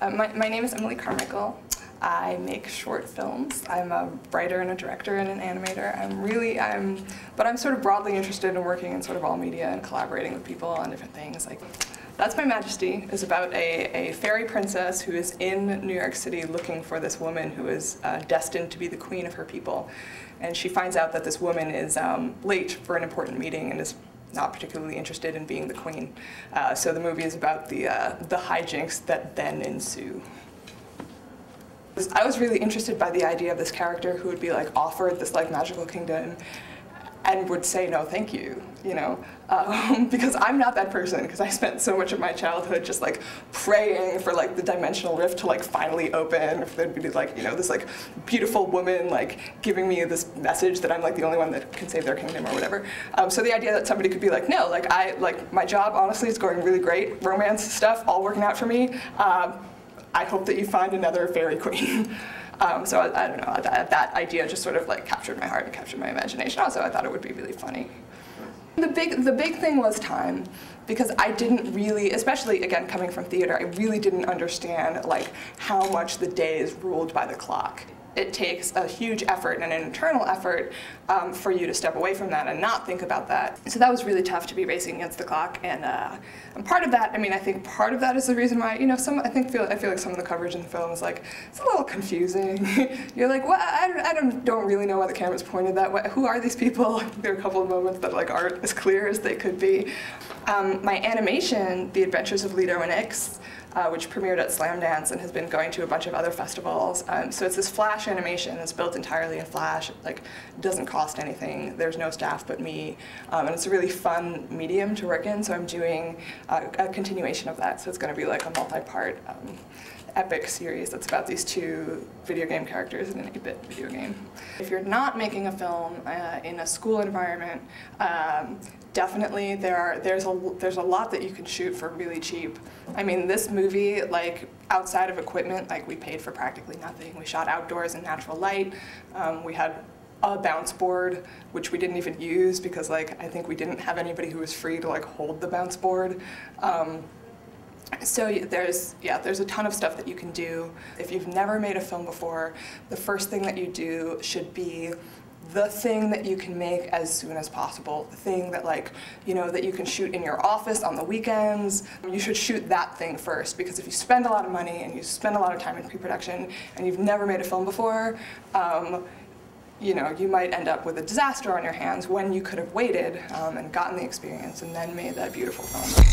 My name is Emily Carmichael. I make short films. I'm a writer and a director and an animator. But I'm sort of broadly interested in working in sort of all media and collaborating with people on different things. Like, that's My Majesty is about a fairy princess who is in New York City looking for this woman who is destined to be the queen of her people. And she finds out that this woman is late for an important meeting and is not particularly interested in being the queen. So the movie is about the hijinks that then ensue. I was really interested by the idea of this character who would be like offered this like magical kingdom and would say no thank you, you know, because I'm not that person, because I spent so much of my childhood just like praying for like the dimensional rift to like finally open, if there'd be like, you know, this like beautiful woman like giving me this message that I'm like the only one that can save their kingdom or whatever. So the idea that somebody could be like, no, like my job honestly is going really great, romance stuff all working out for me. I hope that you find another fairy queen. So I don't know, that idea just sort of like captured my heart and captured my imagination. Also, I thought it would be really funny. The big thing was time, because I didn't really, especially again coming from theater, I really didn't understand like how much the day is ruled by the clock. It takes a huge effort and an internal effort for you to step away from that and not think about that. So that was really tough, to be racing against the clock. And part of that, I mean, I think part of that is the reason why, you know, I feel like some of the coverage in the film is like, it's a little confusing. You're like, well, I don't really know why the camera's pointed that way. Who are these people? There are a couple of moments that like aren't as clear as they could be. My animation, The Adventures of Lido and Ix, which premiered at Slamdance and has been going to a bunch of other festivals. So it's this Flash animation that's built entirely in Flash. It like doesn't cost anything. There's no staff but me, and it's a really fun medium to work in. So I'm doing a continuation of that. So it's going to be like a multi-part epic series that's about these two video game characters in an 8-bit video game. If you're not making a film in a school environment, definitely there's a lot that you can shoot for really cheap. I mean, this movie, like outside of equipment, like we paid for practically nothing. We shot outdoors in natural light. We had a bounce board, which we didn't even use because like I think we didn't have anybody who was free to like hold the bounce board. So there's a ton of stuff that you can do. If you've never made a film before, the first thing that you do should be the thing that you can make as soon as possible. The thing that like, you know, that you can shoot in your office on the weekends. You should shoot that thing first, because if you spend a lot of money and you spend a lot of time in pre-production and you've never made a film before, you know, you might end up with a disaster on your hands when you could have waited and gotten the experience and then made that beautiful film.